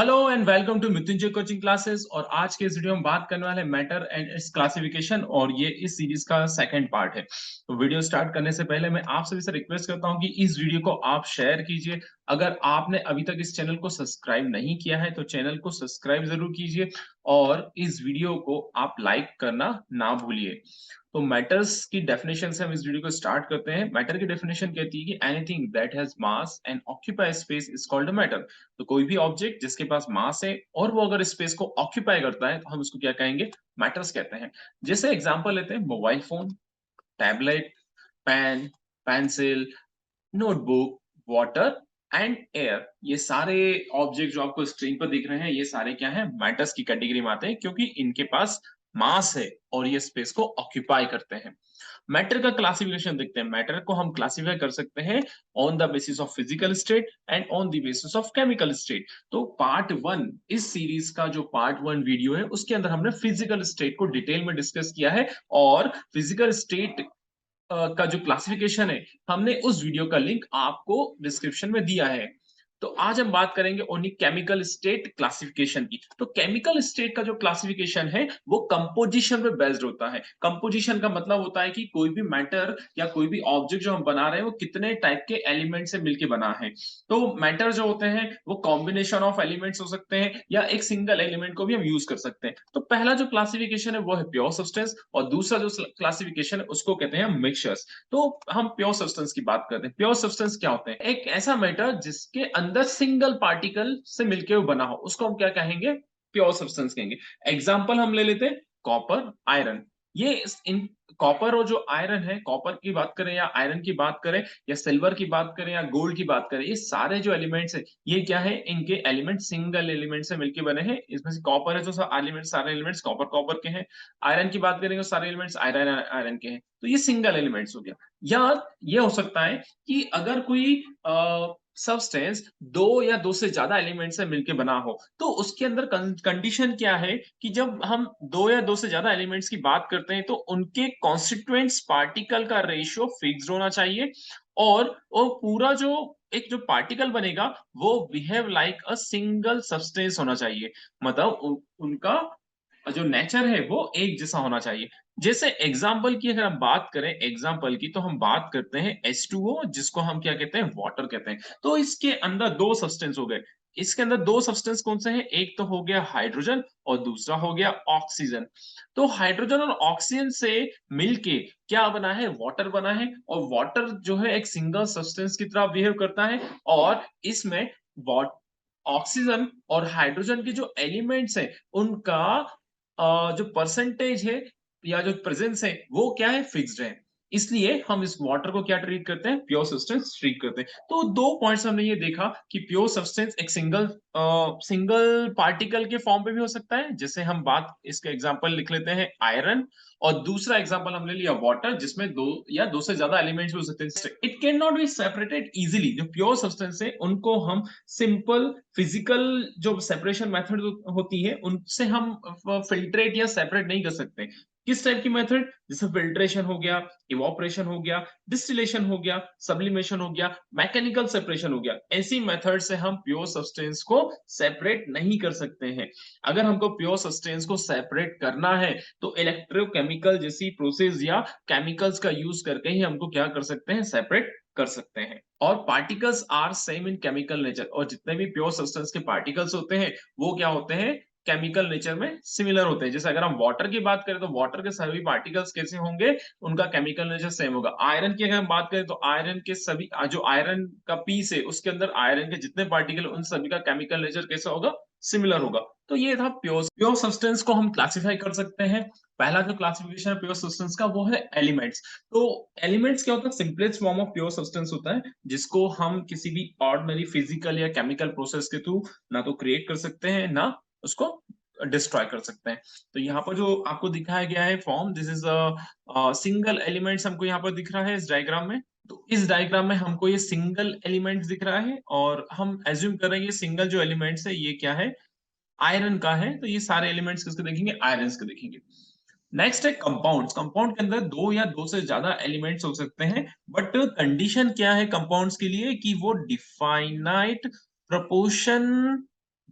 Hello and welcome to Mrityunjay coaching classes. और आज के इस वीडियो में बात करने वाले हैं मैटर एंड इट्स क्लासिफिकेशन, और ये इस सीरीज का सेकंड पार्ट है। तो वीडियो स्टार्ट करने से पहले मैं आप सभी से रिक्वेस्ट करता हूं कि इस वीडियो को आप शेयर कीजिए। अगर आपने अभी तक इस चैनल को सब्सक्राइब नहीं किया है तो चैनल को सब्सक्राइब जरूर कीजिए, और इस वीडियो को आप लाइक करना ना भूलिए। तो मैटर्स की डेफिनेशन से हम इस वीडियो को स्टार्ट करते हैं। मैटर की डेफिनेशन कहती है कि anything that has mass and occupy space is called a matter. तो कोई भी ऑब्जेक्ट जिसके पास मास है और वो अगर स्पेस को ऑक्यूपाई करता है तो हम उसको क्या कहेंगे, मैटर्स कहते हैं। जैसे एग्जांपल लेते हैं, mobile phone, tablet, pen, pencil, notebook, water and air. ये सारे ऑब्जेक्ट जो आपको स्क्रीन पर दिख रहे हैं, ये सारे क्या हैं, मैटर्स की कैटेगरी में आते हैं, क्योंकि इनके पास मास है और ये स्पेस को ऑक्यूपाई करते हैं। मैटर का क्लासिफिकेशन देखते हैं। मैटर को हम क्लासिफाई कर सकते हैं on the basis of physical state and on the basis of chemical state. तो पार्ट वन, इस सीरीज का जो पार्ट वन वीडियो है, उसके अंदर हमने फिजिकल स्टेट को डिटेल में डिस्कस किया है, और फिजिकल स्टेट का जो क्लासिफिकेशन है, हमने उस वीडियो का लिंक आपको डिस्क्रिप्शन में दिया है। तो आज हम बात करेंगे ओनली केमिकल स्टेट क्लासिफिकेशन की। तो केमिकल स्टेट का जो क्लासिफिकेशन है वो कंपोजिशन पे बेस्ड होता है। कंपोजिशन का मतलब होता है कि कोई भी मैटर या कोई भी ऑब्जेक्ट जो हम बना रहे हैं वो कितने टाइप के एलिमेंट से मिलके बना है। तो मैटर जो होते हैं वो कॉम्बिनेशन ऑफ एलिमेंट्स हो सकते हैं, या एक सिंगल एलिमेंट को भी हम यूज कर सकते हैं। तो पहला जो क्लासिफिकेशन है वो है प्योर सब्सटेंस, और दूसरा जो क्लासिफिकेशन है उसको कहते हैं मिक्सचर्स। तो हम प्योर सब्सटेंस की बात करते हैं। प्योर सब्सटेंस क्या होते हैं? एक ऐसा मैटर जिसके अंदर सिंगल पार्टिकल से मिलके वो बना हो, उसको हम क्या कहेंगे, प्योर सब्सटेंस कहेंगे। एग्जाम्पल हम ले लेते हैं, कॉपर, आयरन। ये इन कॉपर और जो आयरन है, कॉपर की बात करें या आयरन की बात करें या सिल्वर की बात करें या गोल्ड की बात करें, ये सारे जो एलिमेंट्स है, ये क्या है, इनके एलिमेंट सिंगल एलिमेंट से मिलके बने हैं। इसमें से कॉपर है तो सारे एलिमेंट्स कॉपर कॉपर के हैं। आयरन की बात करेंगे तो सारे एलिमेंट्स आयरन आयरन के हैं। तो ये सिंगल एलिमेंट्स हो गया। या ये हो सकता है कि अगर कोई सब्सटेंस दो या दो से ज्यादा एलिमेंट से मिलके बना हो, तो उसके अंदर कंडीशन क्या है कि जब हम दो या दो से ज्यादा एलिमेंट्स की बात करते हैं तो उनके कॉन्स्टिट्यूएंट्स पार्टिकल का रेशियो फिक्स्ड होना चाहिए, और वो पूरा जो एक जो पार्टिकल बनेगा वो behave like a single substance होना चाहिए। मतलब उनका जो नेचर है वो एक जैसा होना चाहिए। जैसे एग्जाम्पल की अगर हम बात करें, एग्जाम्पल की, तो हम बात करते हैं H2O, जिसको हम क्या कहते हैं, वाटर कहते हैं। तो इसके अंदर दो सब्सटेंस हो गए। इसके अंदर दो सब्सटेंस कौन से हैं? एक तो हो गया हाइड्रोजन और दूसरा हो गया ऑक्सीजन। तो हाइड्रोजन और ऑक्सीजन से मिलके क्या बना है, वाटर बना है। और वाटर जो है एक सिंगल सब्सटेंस की तरह बिहेव करता है, और इसमें ऑक्सीजन और हाइड्रोजन के जो एलिमेंट्स हैं उनका जो परसेंटेज है या जो प्रेजेंस है वो क्या है, फिक्स्ड है। इसलिए हम इस वाटर को क्या ट्रीट करते हैं, प्योर सब्सटेंस ट्रीट करते हैं। तो दो पॉइंट्स हमने ये देखा कि प्योर सब्सटेंस एक सिंगल पार्टिकल के फॉर्म पे भी हो सकता है, जैसे हम बात इसका एग्जांपल लिख लेते हैं, आयरन। और दूसरा एग्जांपल हमने लिया वाटर, जिसमें दो या दो से ज्यादा एलिमेंट्स भी हो सकते हैं। It can not be separated easily. जो प्योर सब्सटेंस है उनको हम सिंपल फिजिकल जो सेपरेशन मेथड होती है उनसे हम फिल्ट्रेट या सेपरेट नहीं कर सकते। किस टाइप की मेथड? जैसे फिल्ट्रेशन हो गया, इवोपरेशन हो गया, डिस्टिलेशन हो गया, सब्लिमेशन हो गया, मैकेनिकल सेपरेशन हो गया। ऐसी मेथड से हम प्योर सब्सटेंस को सेपरेट नहीं कर सकते हैं। अगर हमको प्योर सब्सटेंस को सेपरेट करना है तो इलेक्ट्रोकेमिकल जैसी प्रोसेस या केमिकल्स का यूज करके ही हमको क्या कर सकते हैं, सेपरेट कर सकते हैं। और particles are same in chemical nature, और जितने भी प्योर सब्सटेंस के पार्टिकल्स होते हैं वो क्या होते हैं, केमिकल नेचर में सिमिलर होते हैं। जैसे अगर हम वाटर की बात करें तो वाटर के सभी पार्टिकल्स कैसे होंगे, उनका केमिकल नेचर सेम होगा। आयरन की अगर हम बात करें तो आयरन के सभी जो आयरन का पीस है उसके अंदर आयरन के जितने पार्टिकल, उन सभी का केमिकल नेचर कैसा होगा, सिमिलर होगा। तो ये था प्योर प्योर सब्सटेंस को हम क्लासिफाई कर सकते हैं। पहला जो क्लासिफिकेशन है प्योर सब्सटेंस का वो है एलिमेंट्स। तो एलिमेंट्स क्या होता है, simplest form of pure substance होता है, जिसको हम किसी भी ऑर्डिनरी फिजिकल या केमिकल प्रोसेस के थ्रू ना तो क्रिएट कर सकते हैं ना उसको डिस्ट्रॉय कर सकते हैं। तो यहाँ पर जो आपको दिखाया गया है form, this is a single elements हमको यहाँ पर दिख रहा है इस डायग्राम में। तो इस डायग्राम में हमको ये सिंगल एलिमेंट्स दिख रहा है, और हम एज्यूम कर रहे हैं ये सिंगल जो एलिमेंट्स है ये क्या है, आयरन का है। तो ये सारे एलिमेंट्स किसके देखेंगे, आयरन के देखेंगे। नेक्स्ट है कंपाउंड्स। कंपाउंड के अंदर दो या दो से ज्यादा एलिमेंट्स हो सकते हैं, बट कंडीशन क्या है कंपाउंड्स के लिए कि वो डिफाइनाइट प्रोपोर्शन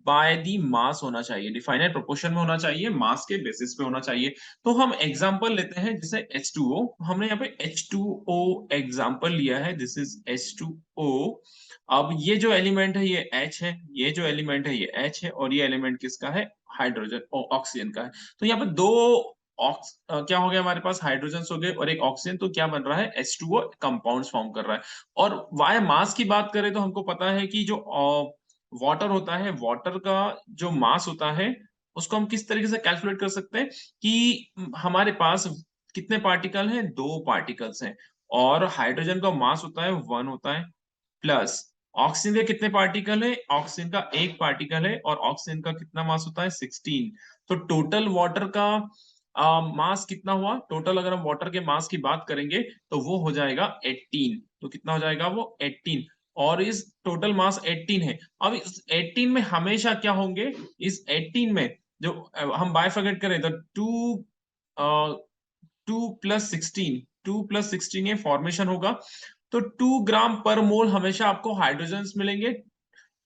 बाय दी मास होना चाहिए, डिफाइनाइट प्रोपोर्शन में होना चाहिए, मास के बेसिस पे होना चाहिए। तो हम एग्जांपल लेते हैं जैसे H2O, हमने यहाँ पे H2O एग्जांपल लिया है, दिस इज H2O। अब ये जो एलिमेंट है ये H है, ये जो एलिमेंट है ये H है, और ये एलिमेंट किसका है? हाइड्रोजन ऑक्सीजन का है। तो यहाँ पे दो क्या हो गया हमारे पास? हाइड्रोजन हो गए और एक ऑक्सीजन, तो क्या बन रहा है? H2O कंपाउंड्स फॉर्म कर रहा है। और वाय मास की बात करें तो हमको पता है कि जो वाटर होता है, वाटर का जो मास होता है, उसको हम किस तरीके से कैलकुलेट कर सकते हैं कि हमारे पास कितने पार्टिकल हैं? 2 पार्टिकल्स हैं, और हाइड्रोजन का मास होता है 1 होता है, प्लस ऑक्सीजन के कितने पार्टिकल है? ऑक्सीजन का 1 पार्टिकल है, और ऑक्सीजन का कितना मास होता है? 16। तो टोटल वाटर का मास कितना हुआ? टोटल अगर हम वाटर के मास की बात करेंगे तो वो हो जाएगा 18। तो कितना हो जाएगा वो? 18। और इस टोटल मास 18 है। अब इस 18 में हमेशा क्या होंगे? इस 18 में जो हम बाइफरकेट करें तो 2 प्लस 16, 2 प्लस 16 ये फॉर्मेशन होगा। तो 2 ग्राम पर मोल हमेशा आपको हाइड्रोजन्स मिलेंगे।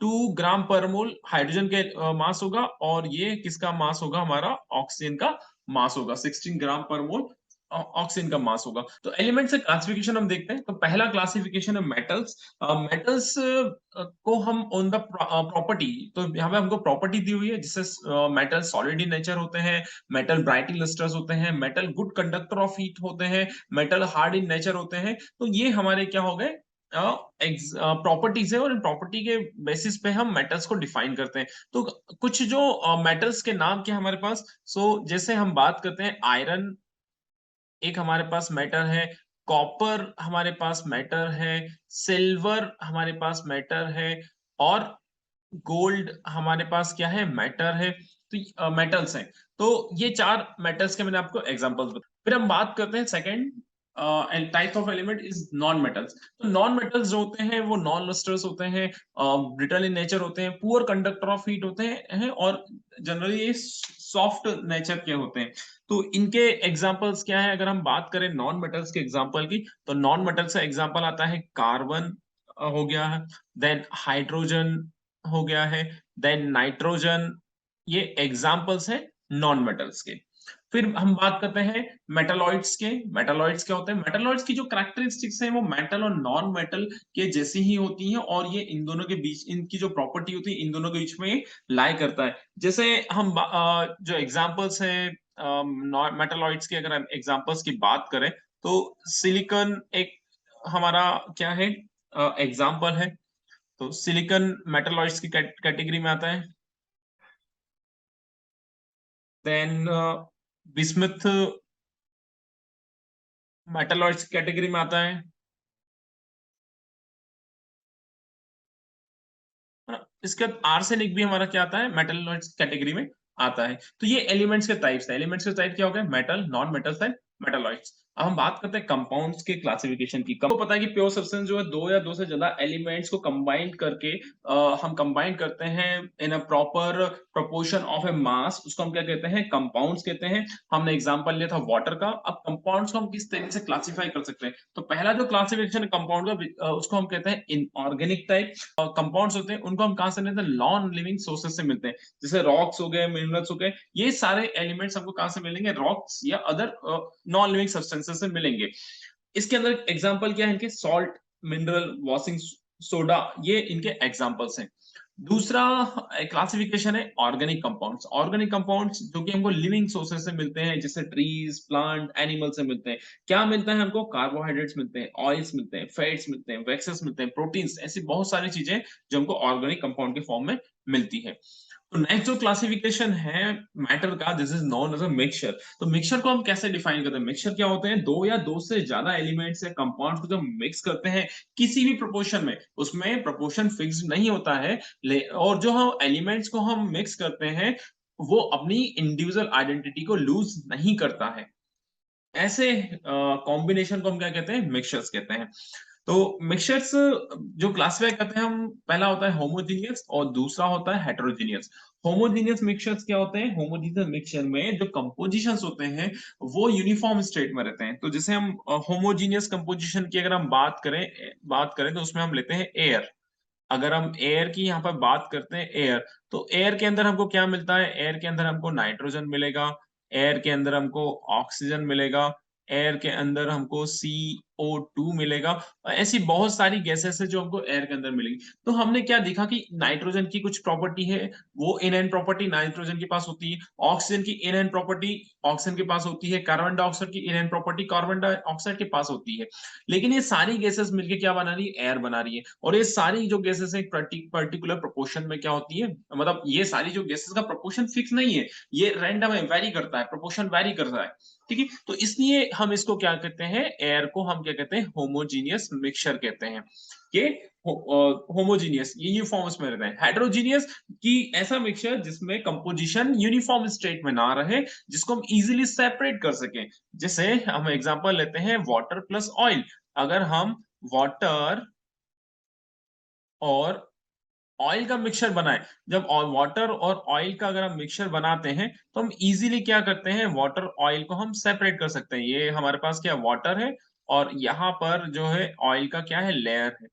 2 ग्राम पर मोल हाइड्रोजन के मास होगा, और ये किसका मास होगा? हमारा ऑक्सीजन का मास होगा। 16 ग्राम पर मोल ऑक्सीजन का मास होगा। तो एलिमेंट से क्लासिफिकेशन हम देखते हैं। तो पहला क्लासिफिकेशन है मेटल्स। मेटल्स को हम ऑन द प्रॉपर्टी, तो यहाँ पे हमको प्रॉपर्टी दी हुई है जिससे मेटल सॉलिड इन नेचर होते हैं, मेटल ब्राइट इन लस्टर्स होते हैं, metal good conductor of heat होते हैं, मेटल हार्ड इन नेचर होते हैं। तो ये हमारे क्या हो गए? प्रॉपर्टीज है, और इन प्रॉपर्टी के बेसिस पे हम मेटल्स को डिफाइन करते हैं। तो कुछ जो मेटल्स के नाम क्या हमारे पास? जैसे हम बात करते हैं आयरन, एक हमारे पास मेटल है, कॉपर हमारे पास मेटल है, सिल्वर हमारे पास मेटल है, और गोल्ड हमारे पास क्या है? मेटल है। तो मेटल्स हैं। तो ये 4 मेटल्स के मैंने आपको एग्जांपल्स बताए। फिर हम बात करते हैं second and type of element is non metals. तो नॉन मेटल्स जो होते हैं वो नॉन लस्टर्स होते हैं, ब्रिटल इन नेचर होते हैं, पुअर कंडक्टर ऑफ हीट होते हैं, और जनरली ये सॉफ्ट नेचर के होते हैं। तो इनके एग्जांपल्स क्या है? अगर हम बात करें नॉन मेटल्स के एग्जांपल की, तो नॉन मेटल्स का एग्जांपल आता है कार्बन हो गया है, देन हाइड्रोजन हो गया है, देन नाइट्रोजन। ये एग्जांपल्स हैं नॉन मेटल्स के। फिर हम बात करते हैं मेटालॉइड्स के। मेटालॉइड्स क्या होते हैं? मेटालॉइड्स की जो कैरेक्टरिस्टिक्स हैं वो मेटल और नॉन मेटल के जैसी ही होती हैं, और ये इन दोनों के बीच, इनकी जो प्रॉपर्टी होती है इन दोनों के बीच में लाई करता है। जैसे हम जो एग्जांपल्स हैं मेटालॉइड्स के, अगर हम एग्जांपल्स की बात करें तो सिलिकॉन एक हमारा क्या है? एग्जांपल है। तो सिलिकॉन मेटलॉइड्स की कैटेगरी में आता है। देन बिस्मथ मेटलॉइड्स कैटेगरी में आता है। इसके बाद आर्सेनिक भी हमारा क्या आता है? मेटलॉइड्स कैटेगरी में आता है। तो ये एलिमेंट्स के टाइप्स है। एलिमेंट्स के टाइप क्या हो गए? Metal, non metals and metalloids. अब हम बात करते हैं कंपाउंड्स के क्लासिफिकेशन की। तो पता है कि प्योर सब्सटेंस जो है दो या दो से ज्यादा एलिमेंट्स को कंबाइन करके हम कंबाइन करते हैं इन अ प्रॉपर प्रोपोर्शन ऑफ ए मास, उसको हम क्या कहते हैं? कंपाउंड्स कहते हैं। हमने एग्जांपल लिया था वाटर का। अब कंपाउंड्स को हम किस तरीके से क्लासिफाई कर सकते हैं? तो पहला जो क्लासिफिकेशन है कंपाउंड का, उसको हम कहते हैं इनऑर्गेनिक टाइप। कंपाउंड्स होते हैं उनको हम कहां से लेते हैं? नॉन लिविंग सोर्सेज से मिलते हैं। जैसे रॉक्स हो गए, मिनरल्स हो गए, ये सारे एलिमेंट्स हमको कहां से मिलेंगे? रॉक्स या अदर नॉन लिविंग सब्सटेंसेस से मिलेंगे। इसके अंदर एग्जांपल क्या है इनके? सॉल्ट, मिनरल, वॉशिंग सोडा, ये इनके एग्जांपल्स हैं। दूसरा क्लासिफिकेशन है ऑर्गेनिक कंपाउंड्स। ऑर्गेनिक कंपाउंड्स जो कि हमको लिविंग सोर्सेज से मिलते हैं, जैसे ट्रीज, प्लांट, एनिमल से मिलते हैं। क्या मिलता है हमको? कार्बोहाइड्रेट्स मिलते हैं, ऑयल्स मिलते हैं, फैट्स मिलते हैं, वैक्सेस मिलते हैं, प्रोटीन्स, ऐसी बहुत सारी चीजें जो हमको ऑर्गेनिक कंपाउंड के फॉर्म में मिलती है। तो नेक्स्ट जो क्लासिफिकेशन है मैटर का, this is known as a mixture. तो मिक्सचर को हम कैसे डिफाइन करते हैं? मिक्सचर क्या होते हैं? दो या दो से ज्यादा एलिमेंट्स या कंपाउंड्स को जब मिक्स करते हैं किसी भी प्रोपोर्शन में, उसमें प्रोपोर्शन फिक्स्ड नहीं होता है, और जो हम एलिमेंट्स को हम मिक्स करते हैं वो अपनी इंडिविजुअल आइडेंटिटी को लूज नहीं करता है। ऐसे कॉम्बिनेशन को हम क्या कहते हैं? मिक्सचर्स कहते हैं। तो मिक्सचर्स जो क्लासिफाई करते हैं हम, पहला होता है होमोजीनियस और दूसरा होता है हेटेरोजीनियस। होमोजीनियस मिक्सचर्स क्या होते हैं? होमोजीनियस मिक्सचर में जो कंपोजिशंस होते हैं वो यूनिफॉर्म स्टेट में रहते हैं। तो जैसे हम होमोजीनियस कंपोजिशन की अगर हम बात करें तो उसमें हम लेते हैं एयर। अगर हम एयर की यहाँ पर बात करते हैं एयर, तो एयर के अंदर हमको क्या मिलता है? एयर के अंदर हमको नाइट्रोजन मिलेगा, एयर के अंदर हमको ऑक्सीजन मिलेगा, एयर के अंदर हमको CO2 मिलेगा। ऐसी बहुत सारी गैसेस है जो हमको एयर के अंदर मिलेगी। तो हमने क्या देखा कि नाइट्रोजन की कुछ प्रॉपर्टी है, वो इन-एन प्रॉपर्टी नाइट्रोजन के पास होती है, ऑक्सीजन की इन-एन प्रॉपर्टी ऑक्सीजन के पास होती है, कार्बन डाइऑक्साइड की इन-एन प्रॉपर्टी कार्बन डाइऑक्साइड के पास होती है। लेकिन ये सारी गैसेस मिलके क्या बना रही है? एयर बना रही है और ये सारी जो गैसेस है एक पर्टिकुलर प्रोपोर्शन में क्या होती है, मतलब ये सारी जो गैसेस का प्रोपोर्शन फिक्स नहीं है, ये रैंडम है, वेरी करता है, प्रोपोर्शन वेरी करता है। ठीक है, तो इसलिए हम इसको क्या कहते हैं, एयर को हम क्या कहते हैं, होमोजीनियस मिक्सचर कहते हैं। ये होमोजीनियस ये यूनिफॉर्म्स में रहते हैं, हेटेरोजीनियस कि ऐसा मिक्सचर जिसमें कंपोजिशन यूनिफॉर्म स्टेट में ना रहे, जिसको हम इजीली सेपरेट कर सकें। जैसे हम एग्जांपल लेते हैं वाटर प्लस ऑयल। अगर हम वाटर और ऑयल का मिक्सचर बनाएँ, जब वाटर और ऑयल का अगर हम मिक्सचर बनाते हैं, तो हम इज़िली क्या करते हैं, वाटर ऑयल को हम सेपरेट कर सकते हैं। ये हमारे पास क्या वाटर है और यहाँ पर जो है ऑयल का क्या है, लेयर है।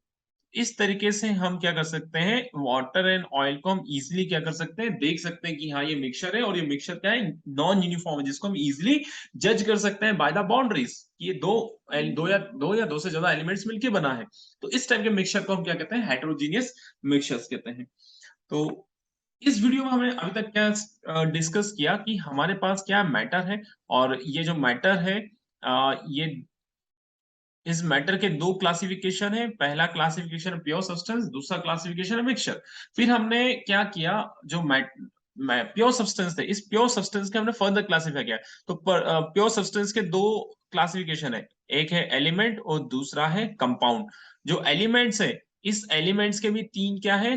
इस तरीके से हम क्या कर सकते हैं, वाटर एंड ऑयल को हम इज़िली क्या कर सकते हैं, देख सकते हैं कि हाँ, ये मिक्सचर है और ये मिक्सचर क्या है, नॉन यूनिफॉर्म है, जिसको हम इज़िली जज कर सकते हैं बाय द बाउंड्रीज़ कि ये 2 या 2 से ज़्यादा एलिमेंट्स मिलके बना है। तो इस टाइप के मिक्सचर को हम क्या कहते हैं, हेटेरोजीनियस मिक्सचर्स कहते हैं। तो इस वीडियो में हमने अभी तक क्या डिस्कस किया कि हमारे पास क्या मैटर है और ये जो मैटर है ये इस मैटर के 2 क्लासिफिकेशन है। पहला क्लासिफिकेशन प्योर सब्सटेंस, दूसरा क्लासिफिकेशन है मिक्सचर। फिर हमने क्या किया, जो प्योर सब्सटेंस थे, इस प्योर सब्सटेंस के हमने फर्दर क्लासिफाई किया। तो प्योर सब्सटेंस के 2 क्लासिफिकेशन है। एक है एलिमेंट और दूसरा है कंपाउंड। जो एलिमेंट्स है, इस एलिमेंट्स के भी 3 क्या है,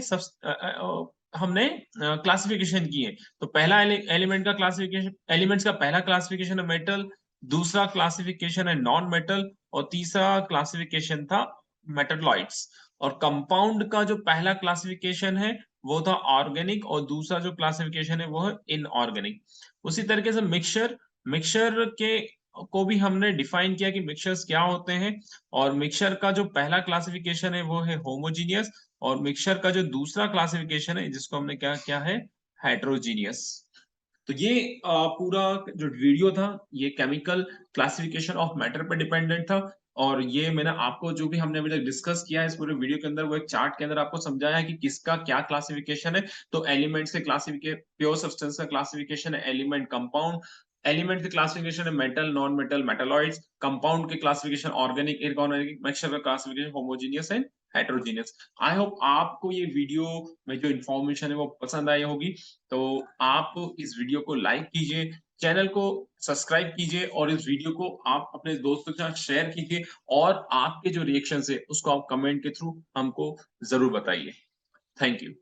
हमने क्लासिफिकेशन की है। तो पहला एलिमेंट का क्लासिफिकेशन, एलिमेंट्स का पहला क्लासिफिकेशन है मेटल, दूसरा क्लासिफिकेशन है नॉन मेटल और तीसरा क्लासिफिकेशन था मेटालॉइड्स। और कंपाउंड का जो पहला क्लासिफिकेशन है वो था ऑर्गेनिक और दूसरा जो क्लासिफिकेशन है वो है इनऑर्गेनिक। उसी तरीके से मिक्सचर, मिक्सचर के को भी हमने डिफाइन किया कि मिक्सचर्स क्या होते हैं और मिक्सचर का जो पहला क्लासिफिकेशन है वो है होमोजीनियस और मिक्सचर का जो दूसरा क्लासिफिकेशन है जिसको हमने क्या किया है, हेटेरोजीनियस। तो ये पूरा जो वीडियो था ये केमिकल क्लासिफिकेशन ऑफ मैटर पे डिपेंडेंट था और ये मैंने आपको जो भी हमने अभी तक डिस्कस किया है इस पूरे वीडियो के अंदर वो एक चार्ट के अंदर आपको समझाया है कि किसका क्या क्लासिफिकेशन है। तो एलिमेंट्स के क्लासिफिकेशन, प्योर सब्सटेंस का क्लासिफिकेशन है एलिमेंट कंपाउंड, एलिमेंट के क्लासिफिकेशन है metal non metal metalloids, compound के क्लासिफिकेशन ऑर्गेनिक इनऑर्गेनिक, मिक्सचर का classification homogeneous and heterogeneous. I hope आपको ये वीडियो में जो इन्फॉर्मेशन है वो पसंद आई होगी। तो आप इस वीडियो को लाइक कीजिए, चैनल को सब्सक्राइब कीजिए और इस वीडियो को आप अपने दोस्तों के साथ शेयर कीजिए और आपके जो रिएक्शंस है उसको आप कमेंट के थ्रू हमको ज़रूर बताइए। Thank you.